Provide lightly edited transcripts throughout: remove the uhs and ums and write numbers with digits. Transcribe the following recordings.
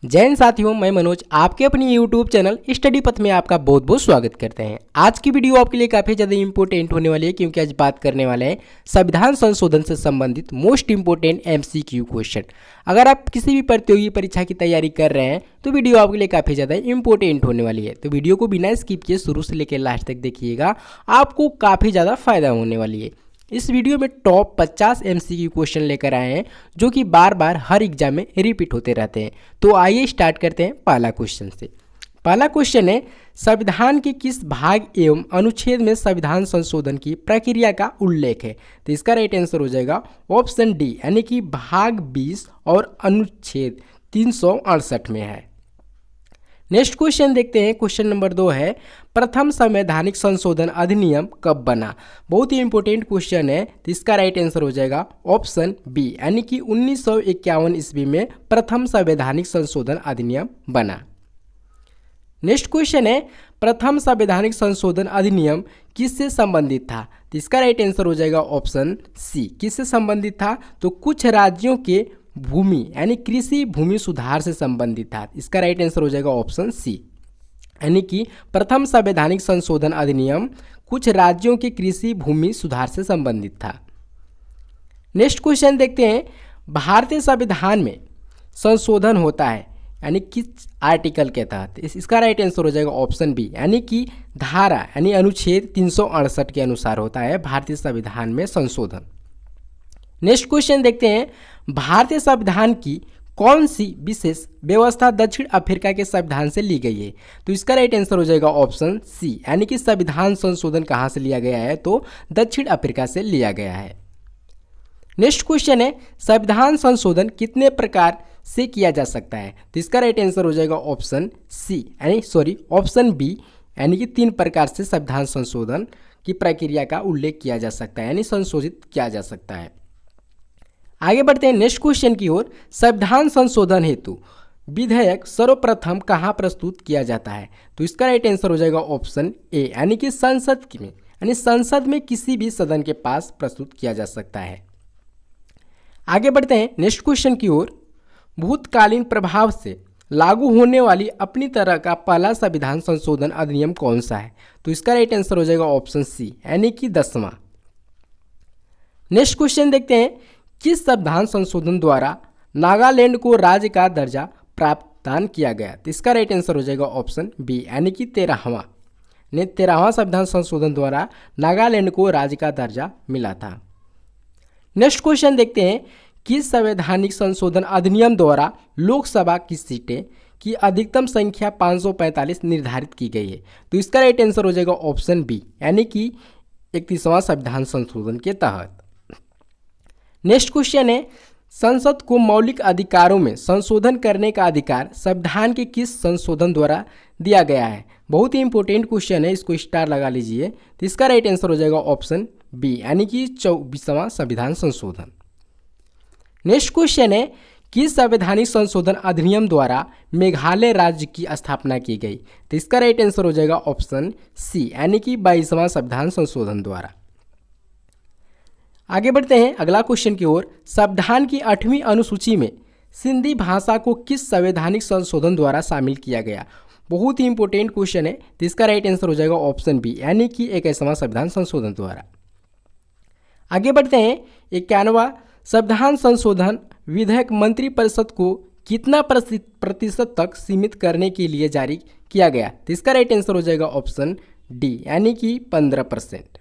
जय हिंद साथियों, मैं मनोज आपके अपनी YouTube चैनल स्टडी पथ में आपका बहुत बहुत स्वागत करते हैं। आज की वीडियो आपके लिए काफ़ी ज़्यादा इंपॉर्टेंट होने वाली है क्योंकि आज बात करने वाले हैं संविधान संशोधन से संबंधित मोस्ट इंपॉर्टेंट MCQ क्वेश्चन। अगर आप किसी भी प्रतियोगी परीक्षा की तैयारी कर रहे हैं तो वीडियो आपके लिए काफ़ी ज़्यादा इंपॉर्टेंट होने वाली है। तो वीडियो को बिना स्किप किए शुरू से लेकर लास्ट तक देखिएगा, आपको काफ़ी ज़्यादा फायदा होने वाली है। इस वीडियो में टॉप 50 MCQ क्वेश्चन लेकर आए हैं जो कि बार बार हर एग्जाम में रिपीट होते रहते हैं। तो आइए स्टार्ट करते हैं पहला क्वेश्चन से। पहला क्वेश्चन है, संविधान के किस भाग एवं अनुच्छेद में संविधान संशोधन की प्रक्रिया का उल्लेख है? तो इसका राइट आंसर हो जाएगा ऑप्शन डी, यानी कि भाग 20 और अनुच्छेद 368 में है। नेक्स्ट क्वेश्चन देखते हैं। क्वेश्चन नंबर 2 है, प्रथम संवैधानिक संशोधन अधिनियम कब बना? बहुत ही इंपॉर्टेंट क्वेश्चन है। तो इसका राइट आंसर हो जाएगा ऑप्शन बी, यानी कि 1951 ईस्वी में प्रथम संवैधानिक संशोधन अधिनियम बना। नेक्स्ट क्वेश्चन है, प्रथम संवैधानिक संशोधन अधिनियम किससे संबंधित था? तो इसका राइट आंसर हो जाएगा ऑप्शन सी, किससे संबंधित था? तो कुछ राज्यों के भूमि यानी कृषि भूमि सुधार से संबंधित था। इसका राइट आंसर हो जाएगा ऑप्शन सी, यानी कि प्रथम संवैधानिक संशोधन अधिनियम कुछ राज्यों के कृषि भूमि सुधार से संबंधित था। नेक्स्ट क्वेश्चन देखते हैं, भारतीय संविधान में संशोधन होता है यानी किस आर्टिकल के तहत? इसका राइट आंसर हो जाएगा ऑप्शन बी, यानी कि धारा यानी अनुच्छेद 368 के अनुसार होता है भारतीय संविधान में संशोधन। नेक्स्ट क्वेश्चन देखते हैं, भारतीय संविधान की कौन सी विशेष व्यवस्था दक्षिण अफ्रीका के संविधान से ली गई है? तो इसका राइट आंसर हो जाएगा ऑप्शन सी, यानी कि संविधान संशोधन कहाँ से लिया गया है? तो दक्षिण अफ्रीका से लिया गया है। नेक्स्ट क्वेश्चन है, संविधान संशोधन कितने प्रकार से किया जा सकता है? तो इसका राइट आंसर हो जाएगा ऑप्शन सी, यानी ऑप्शन बी, यानी कि 3 प्रकार से संविधान संशोधन की प्रक्रिया का उल्लेख किया जा सकता है, यानी संशोधित किया जा सकता है। आगे बढ़ते हैं नेक्स्ट क्वेश्चन की ओर। संविधान संशोधन हेतु विधेयक सर्वप्रथम कहाँ प्रस्तुत किया जाता है? तो इसका राइट आंसर हो जाएगा ऑप्शन ए, यानी कि संसद में, यानी संसद में किसी भी सदन के पास प्रस्तुत किया जा सकता है। आगे बढ़ते हैं नेक्स्ट क्वेश्चन की ओर। भूतकालीन प्रभाव से लागू होने वाली अपनी तरह का पहला संविधान संशोधन अधिनियम कौन सा है? तो इसका राइट आंसर हो जाएगा ऑप्शन सी, यानी कि 10वां। नेक्स्ट क्वेश्चन देखते हैं, किस संविधान संशोधन द्वारा नागालैंड को राज्य का दर्जा प्रदान किया गया? तो इसका राइट आंसर हो जाएगा ऑप्शन बी, यानी कि 13वां संविधान संशोधन द्वारा नागालैंड को राज्य का दर्जा मिला था। नेक्स्ट क्वेश्चन देखते हैं, किस संवैधानिक संशोधन अधिनियम द्वारा लोकसभा की सीटें की अधिकतम संख्या 545 निर्धारित की गई है? तो इसका राइट आंसर हो जाएगा ऑप्शन बी, यानी कि 31वां संविधान संशोधन के तहत। नेक्स्ट क्वेश्चन है, संसद को मौलिक अधिकारों में संशोधन करने का अधिकार संविधान के किस संशोधन द्वारा दिया गया है? बहुत ही इंपॉर्टेंट क्वेश्चन है, इसको स्टार लगा लीजिए। तो इसका राइट आंसर हो जाएगा ऑप्शन बी, यानी कि 24वां संविधान संशोधन। नेक्स्ट क्वेश्चन है, किस संवैधानिक संशोधन अधिनियम द्वारा मेघालय राज्य की स्थापना की गई? तो इसका राइट आंसर हो जाएगा ऑप्शन सी, यानी कि 22वां संविधान संशोधन द्वारा। आगे बढ़ते हैं अगला क्वेश्चन की ओर। संविधान की 8वीं अनुसूची में सिंधी भाषा को किस संवैधानिक संशोधन द्वारा शामिल किया गया? बहुत ही इंपॉर्टेंट क्वेश्चन है। तो इसका राइट आंसर हो जाएगा ऑप्शन बी, यानी कि 21वां संविधान संशोधन द्वारा। आगे बढ़ते हैं, 51वां संविधान संशोधन विधेयक मंत्रिपरिषद को कितना प्रतिशत तक सीमित करने के लिए जारी किया गया? तो इसका राइट आंसर हो जाएगा ऑप्शन डी, यानी कि 15%।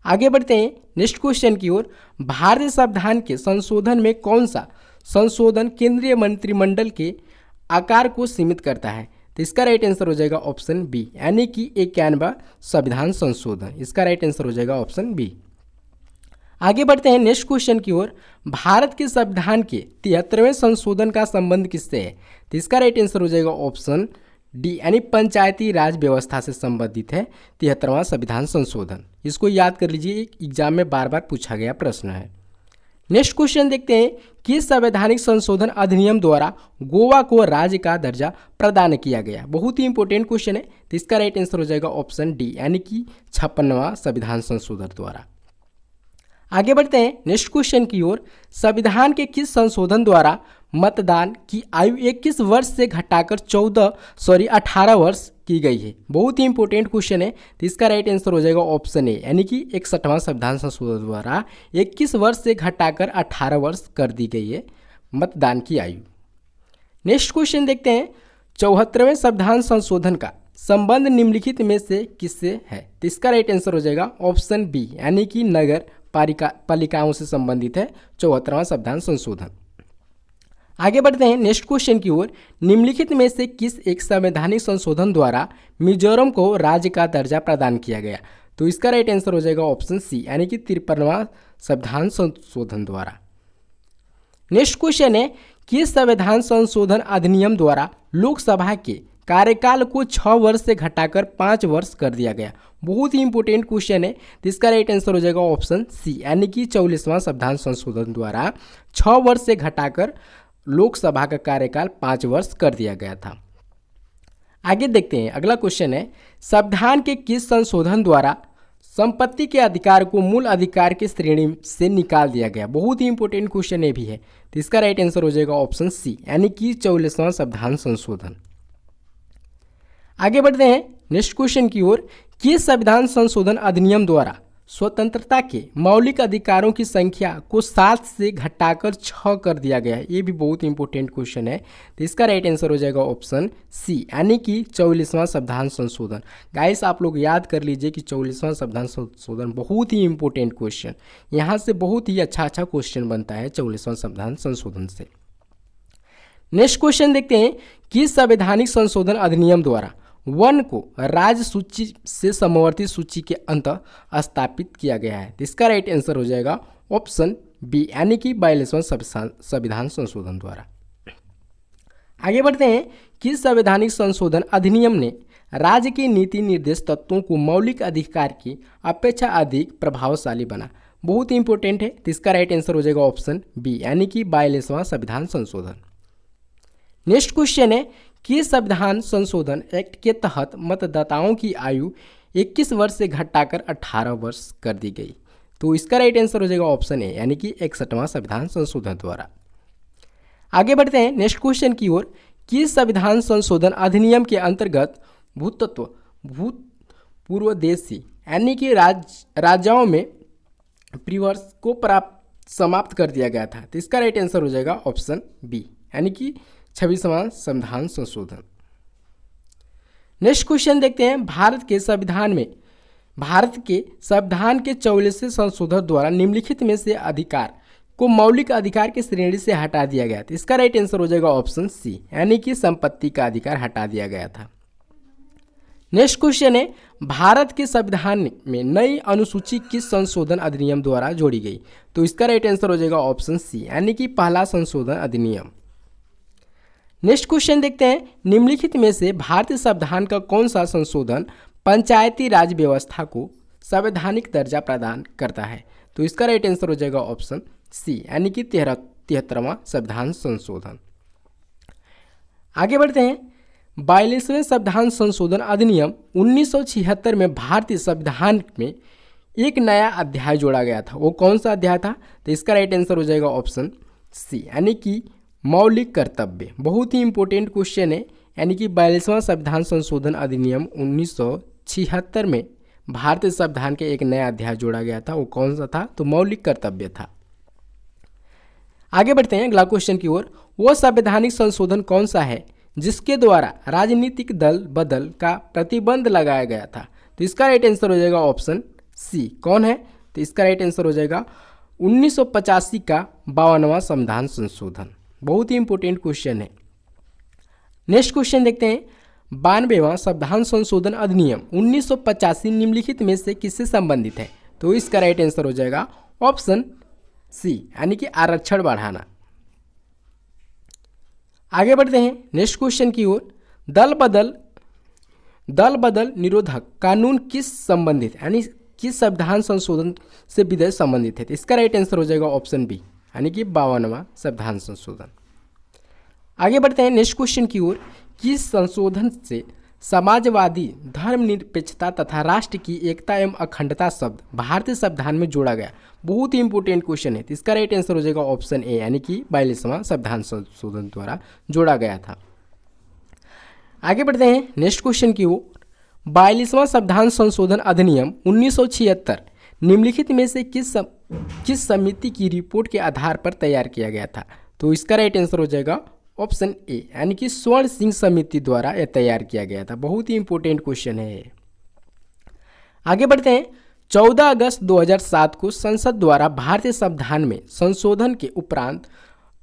आगे बढ़ते हैं नेक्स्ट क्वेश्चन की ओर। भारतीय संविधान के संशोधन में कौन सा संशोधन केंद्रीय मंत्रिमंडल के आकार को सीमित करता है? तो इसका राइट आंसर हो जाएगा ऑप्शन बी, यानी कि 51वां संविधान संशोधन। इसका राइट आंसर हो जाएगा ऑप्शन बी। आगे बढ़ते हैं नेक्स्ट क्वेश्चन की ओर। भारत के संविधान के 73वें संशोधन का संबंध किससे है? तो इसका राइट आंसर हो जाएगा ऑप्शन डी, यानी पंचायती राज व्यवस्था से संबंधित है 73वां संविधान संशोधन। इसको याद कर लीजिए, एग्जाम में बार बार पूछा गया प्रश्न है। नेक्स्ट क्वेश्चन देखते हैं, किस संवैधानिक संशोधन अधिनियम द्वारा गोवा को राज्य का दर्जा प्रदान किया गया? बहुत ही इंपॉर्टेंट क्वेश्चन है। तो इसका राइट आंसर हो जाएगा ऑप्शन डी, यानी कि 56वां संविधान संशोधन द्वारा। आगे बढ़ते हैं नेक्स्ट क्वेश्चन की ओर। संविधान के किस संशोधन द्वारा मतदान की आयु 21 वर्ष से घटाकर 18 वर्ष की गई है। बहुत ही इंपॉर्टेंट क्वेश्चन है। तो इसका राइट आंसर हो जाएगा ऑप्शन ए, यानी कि 61वां संविधान संशोधन द्वारा 21 वर्ष से घटाकर 18 वर्ष कर दी गई है मतदान की आयु। नेक्स्ट क्वेश्चन देखते हैं, 74वें संविधान संशोधन का संबंध निम्नलिखित में से किससे है? तो इसका राइट आंसर हो जाएगा ऑप्शन बी, यानी कि नगर पालिकाओं से संबंधित है 74वां संविधान संशोधन। आगे बढ़ते हैं नेक्स्ट क्वेश्चन की ओर। निम्नलिखित में से किस एक संवैधानिक संशोधन द्वारा मिजोरम को राज्य का दर्जा प्रदान किया गया? तो इसका राइट आंसर हो जाएगा ऑप्शन सी, यानी कि 53वां संविधान संशोधन द्वारा। नेक्स्ट क्वेश्चन है, किस संविधान संशोधन अधिनियम द्वारा लोकसभा के कार्यकाल को 6 वर्ष से घटाकर 5 वर्ष कर दिया गया? बहुत ही इंपॉर्टेंट क्वेश्चन है। तो इसका राइट आंसर हो जाएगा ऑप्शन सी, यानी कि 44वां संविधान संशोधन द्वारा 6 वर्ष से घटाकर लोकसभा का कार्यकाल 5 वर्ष कर दिया गया था। आगे देखते हैं, अगला क्वेश्चन है, संविधान के किस संशोधन द्वारा संपत्ति के अधिकार को मूल अधिकार की श्रेणी से निकाल दिया गया? बहुत ही इंपॉर्टेंट क्वेश्चन ये भी है। तो इसका राइट आंसर हो जाएगा ऑप्शन सी, यानी कि 44वां संविधान संशोधन। आगे बढ़ते हैं नेक्स्ट क्वेश्चन की ओर। किस संविधान संशोधन अधिनियम द्वारा स्वतंत्रता के मौलिक अधिकारों की संख्या को 7 से घटाकर 6 कर दिया गया है? ये भी बहुत इंपॉर्टेंट क्वेश्चन है। तो इसका राइट आंसर हो जाएगा ऑप्शन सी, यानी कि 44वां संविधान संशोधन। गाइस आप लोग याद कर लीजिए कि 44वां संविधान संशोधन बहुत ही इंपॉर्टेंट क्वेश्चन, यहाँ से बहुत ही अच्छा क्वेश्चन बनता है 44वां संविधान संशोधन से। नेक्स्ट क्वेश्चन देखते हैं, किस संवैधानिक संशोधन अधिनियम द्वारा वन को राज्य सूची से समवर्ती सूची के अंतः स्थापित किया गया है? तो इसका राइट आंसर हो जाएगा ऑप्शन बी, यानी कि 42वां संविधान संशोधन द्वारा। आगे बढ़ते हैं, किस संवैधानिक संशोधन अधिनियम ने राज्य के नीति निर्देश तत्वों को मौलिक अधिकार की अपेक्षा अधिक प्रभावशाली बना? बहुत ही इंपॉर्टेंट है। तो इसका राइट आंसर हो जाएगा ऑप्शन बी, यानी कि 42वां संविधान संशोधन। नेक्स्ट क्वेश्चन है, किस संविधान संशोधन एक्ट के तहत मतदाताओं की आयु 21 वर्ष से घटाकर 18 वर्ष कर दी गई? तो इसका राइट आंसर हो जाएगा ऑप्शन ए, यानी कि 61वां संविधान संशोधन द्वारा। आगे बढ़ते हैं नेक्स्ट क्वेश्चन की ओर। किस संविधान संशोधन अधिनियम के अंतर्गत भूतपूर्वदेशी यानी कि राज्यों में प्रिवर्स को समाप्त कर दिया गया था? तो इसका राइट आंसर हो जाएगा ऑप्शन बी, यानी कि 26वां संविधान संशोधन। नेक्स्ट क्वेश्चन देखते हैं, भारत के संविधान के 44वें संशोधन द्वारा निम्नलिखित में से अधिकार को मौलिक अधिकार की श्रेणी से हटा दिया गया था? इसका राइट आंसर हो जाएगा ऑप्शन सी, यानी कि संपत्ति का अधिकार हटा दिया गया था। नेक्स्ट क्वेश्चन है, भारत के संविधान में नई अनुसूची किस संशोधन अधिनियम द्वारा जोड़ी गई? तो इसका राइट आंसर हो जाएगा ऑप्शन सी, यानी कि पहला संशोधन अधिनियम। नेक्स्ट क्वेश्चन देखते हैं, निम्नलिखित में से भारतीय संविधान का कौन सा संशोधन पंचायती राज व्यवस्था को संवैधानिक दर्जा प्रदान करता है? तो इसका राइट आंसर हो जाएगा ऑप्शन सी, यानी कि 73वां संविधान संशोधन। आगे बढ़ते हैं, 42वें संविधान संशोधन अधिनियम 1976 में भारतीय संविधान में एक नया अध्याय जोड़ा गया था। वो कौन सा अध्याय था? तो इसका राइट आंसर हो जाएगा ऑप्शन सी, यानी कि मौलिक कर्तव्य। बहुत ही इंपॉर्टेंट क्वेश्चन है, यानी कि 42वां संविधान संशोधन अधिनियम 1976 में भारतीय संविधान के एक नया अध्याय जोड़ा गया था। वो कौन सा था? तो मौलिक कर्तव्य था। आगे बढ़ते हैं अगला क्वेश्चन की ओर। वो संवैधानिक संशोधन कौन सा है जिसके द्वारा राजनीतिक दल बदल का प्रतिबंध लगाया गया था? तो इसका राइट आंसर हो जाएगा ऑप्शन सी। कौन है? तो इसका राइट आंसर हो जाएगा 1985 का 52वां संविधान संशोधन। बहुत ही इंपॉर्टेंट क्वेश्चन है। नेक्स्ट क्वेश्चन देखते हैं, 92वां संविधान संशोधन अधिनियम 1985 निम्नलिखित में से किससे संबंधित है? तो इसका राइट आंसर हो जाएगा ऑप्शन सी, यानी कि आरक्षण बढ़ाना। आगे बढ़ते हैं नेक्स्ट क्वेश्चन की ओर। दल बदल निरोधक कानून किस संबंधित यानी किस संविधान संशोधन से विधेयक संबंधित है? तो इसका राइट आंसर हो जाएगा ऑप्शन बी, यानी कि 52वां संविधान संशोधन। आगे बढ़ते हैं नेक्स्ट क्वेश्चन की ओर। किस संशोधन से समाजवादी, धर्मनिरपेक्षता तथा राष्ट्र की एकता एवं अखंडता शब्द भारतीय संविधान में जोड़ा गया? बहुत ही इंपॉर्टेंट क्वेश्चन है। तो इसका राइट आंसर हो जाएगा ऑप्शन ए, यानी कि 42वां संविधान संशोधन द्वारा जोड़ा गया था। आगे बढ़ते हैं नेक्स्ट क्वेश्चन की ओर। 42वां संविधान संशोधन अधिनियम 1976 निम्नलिखित में से किस समिति की रिपोर्ट के आधार पर तैयार किया गया था? तो इसका राइट आंसर हो जाएगा ऑप्शन ए, यानी कि स्वर्ण सिंह समिति द्वारा यह तैयार किया गया था। बहुत ही इंपॉर्टेंट क्वेश्चन है। आगे बढ़ते हैं। 14 अगस्त 2007 को संसद द्वारा भारतीय संविधान में संशोधन के उपरांत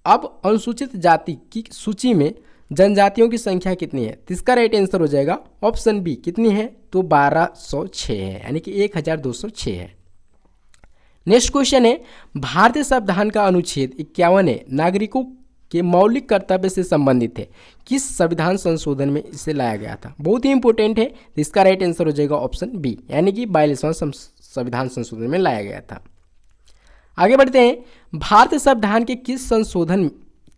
अब अनुसूचित जाति की सूची में जनजातियों की संख्या कितनी है? तो इसका राइट आंसर हो जाएगा ऑप्शन बी, कितनी है? तो 1206 है, यानी कि 1206 है। नेक्स्ट क्वेश्चन है, भारतीय संविधान का अनुच्छेद 51 नागरिकों के मौलिक कर्तव्य से संबंधित है। किस संविधान संशोधन में इसे लाया गया था? बहुत ही इंपॉर्टेंट है। तो इसका राइट आंसर हो जाएगा ऑप्शन बी, यानी कि 42वां संविधान संशोधन में लाया गया था। आगे बढ़ते हैं। भारतीय संविधान के किस संशोधन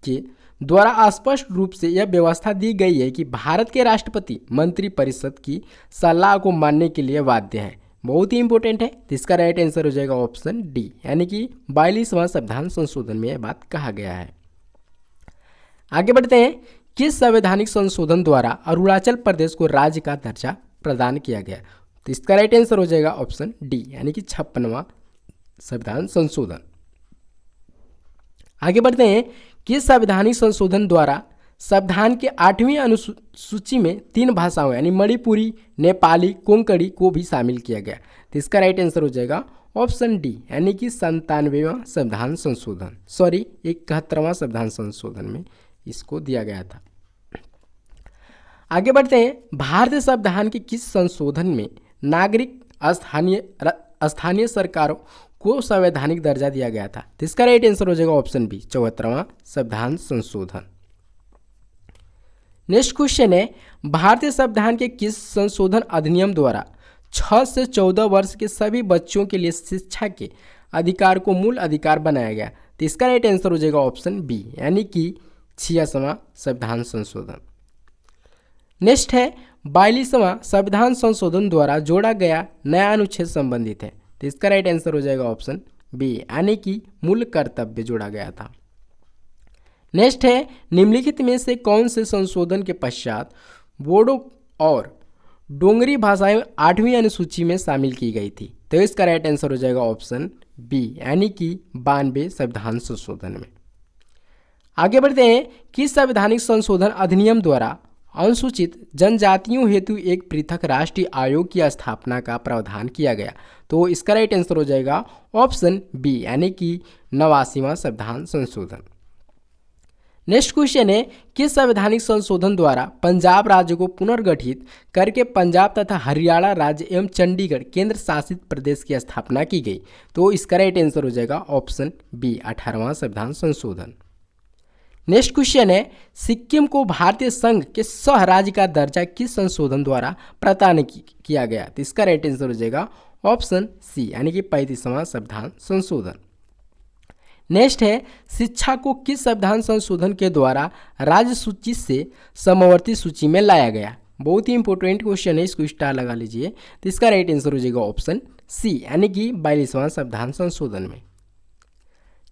के द्वारा स्पष्ट रूप से यह व्यवस्था दी गई है कि भारत के राष्ट्रपति मंत्रिपरिषद की सलाह को मानने के लिए बाध्य है? बहुत ही इंपॉर्टेंट है। तो इसका राइट आंसर हो जाएगा ऑप्शन डी, यानी कि 42वां संविधान संशोधन में यह बात कहा गया है। आगे बढ़ते हैं। किस संवैधानिक संशोधन द्वारा अरुणाचल प्रदेश को राज्य का दर्जा प्रदान किया गया? तो इसका राइट आंसर हो जाएगा ऑप्शन डी, यानी कि 56वां संविधान संशोधन। आगे बढ़ते हैं। किस संवैधानिक संशोधन द्वारा संविधान के 8वीं अनुसूची में 3 भाषाओं यानी मणिपुरी, नेपाली, कोंकणी को भी शामिल किया गया? तो इसका राइट आंसर हो जाएगा ऑप्शन डी, यानी कि 97वां संविधान संशोधन, 71वां संविधान संशोधन में इसको दिया गया था। आगे बढ़ते हैं। भारतीय संविधान के किस संशोधन में नागरिक स्थानीय सरकारों को संवैधानिक दर्जा दिया गया था? तो इसका राइट आंसर हो जाएगा ऑप्शन बी, 74वां संविधान संशोधन। नेक्स्ट क्वेश्चन है, भारतीय संविधान के किस संशोधन अधिनियम द्वारा 6 से 14 वर्ष के सभी बच्चों के लिए शिक्षा के अधिकार को मूल अधिकार बनाया गया? तो इसका राइट आंसर हो जाएगा ऑप्शन बी, यानी कि 86वां संविधान संशोधन। नेक्स्ट है, 42वां संविधान संशोधन द्वारा जोड़ा गया नया अनुच्छेद संबंधित है? तो इसका राइट आंसर हो जाएगा ऑप्शन बी, यानी कि मूल कर्तव्य जोड़ा गया था। नेक्स्ट है, निम्नलिखित में से कौन से संशोधन के पश्चात बोडो और डोंगरी भाषाएं 8वीं अनुसूची में शामिल की गई थी? तो इसका राइट आंसर हो जाएगा ऑप्शन बी, यानी कि 92 संविधान संशोधन में। आगे बढ़ते हैं। किस संवैधानिक संशोधन अधिनियम द्वारा अनुसूचित जनजातियों हेतु एक पृथक राष्ट्रीय आयोग की स्थापना का प्रावधान किया गया? तो इसका राइट आंसर हो जाएगा ऑप्शन बी, यानी कि 89वां संविधान संशोधन। नेक्स्ट क्वेश्चन है, किस संवैधानिक संशोधन द्वारा पंजाब राज्य को पुनर्गठित करके पंजाब तथा हरियाणा राज्य एवं चंडीगढ़ केंद्र शासित प्रदेश की स्थापना की गई? तो इसका राइट आंसर हो जाएगा ऑप्शन बी, 18वां संविधान संशोधन। नेक्स्ट क्वेश्चन है, सिक्किम को भारतीय संघ के सह राज्य का दर्जा किस संशोधन द्वारा प्रदान किया गया? तो इसका राइट आंसर हो जाएगा ऑप्शन सी, यानी कि 35वां संविधान संशोधन। नेक्स्ट है, शिक्षा को किस संविधान संशोधन के द्वारा राज्य सूची से समवर्ती सूची में लाया गया? बहुत ही इंपॉर्टेंट क्वेश्चन है, इसको स्टार लगा लीजिए। तो इसका राइट आंसर हो जाएगा ऑप्शन सी, यानी कि 42वां संविधान संशोधन में।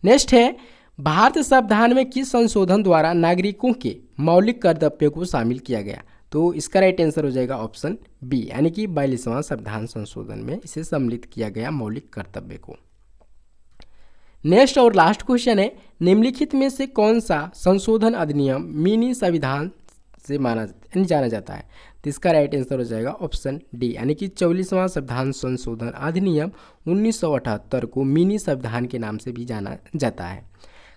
नेक्स्ट है, भारतीय संविधान में किस संशोधन द्वारा नागरिकों के मौलिक कर्तव्यों को शामिल किया गया? तो इसका राइट आंसर हो जाएगा ऑप्शन बी, यानी कि 42वां संविधान संशोधन में इसे सम्मिलित किया गया मौलिक कर्तव्य को। नेक्स्ट और लास्ट क्वेश्चन है, निम्नलिखित में से कौन सा संशोधन अधिनियम मिनी संविधान से जाना जाता है? तो इसका राइट आंसर हो जाएगा ऑप्शन डी, यानी कि 44वां संविधान संशोधन अधिनियम 1978 को मिनी संविधान के नाम से भी जाना जाता है।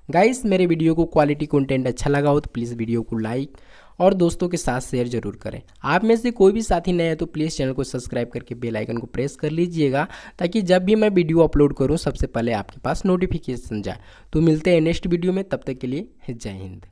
गाइस, मेरे वीडियो को क्वालिटी कंटेंट अच्छा लगा हो तो प्लीज़ वीडियो को लाइक और दोस्तों के साथ शेयर जरूर करें। आप में से कोई भी साथी नया है तो प्लीज़ चैनल को सब्सक्राइब करके बेल आइकन को प्रेस कर लीजिएगा, ताकि जब भी मैं वीडियो अपलोड करूं सबसे पहले आपके पास नोटिफिकेशन जाए। तो मिलते हैं नेक्स्ट वीडियो में, तब तक के लिए जय हिंद।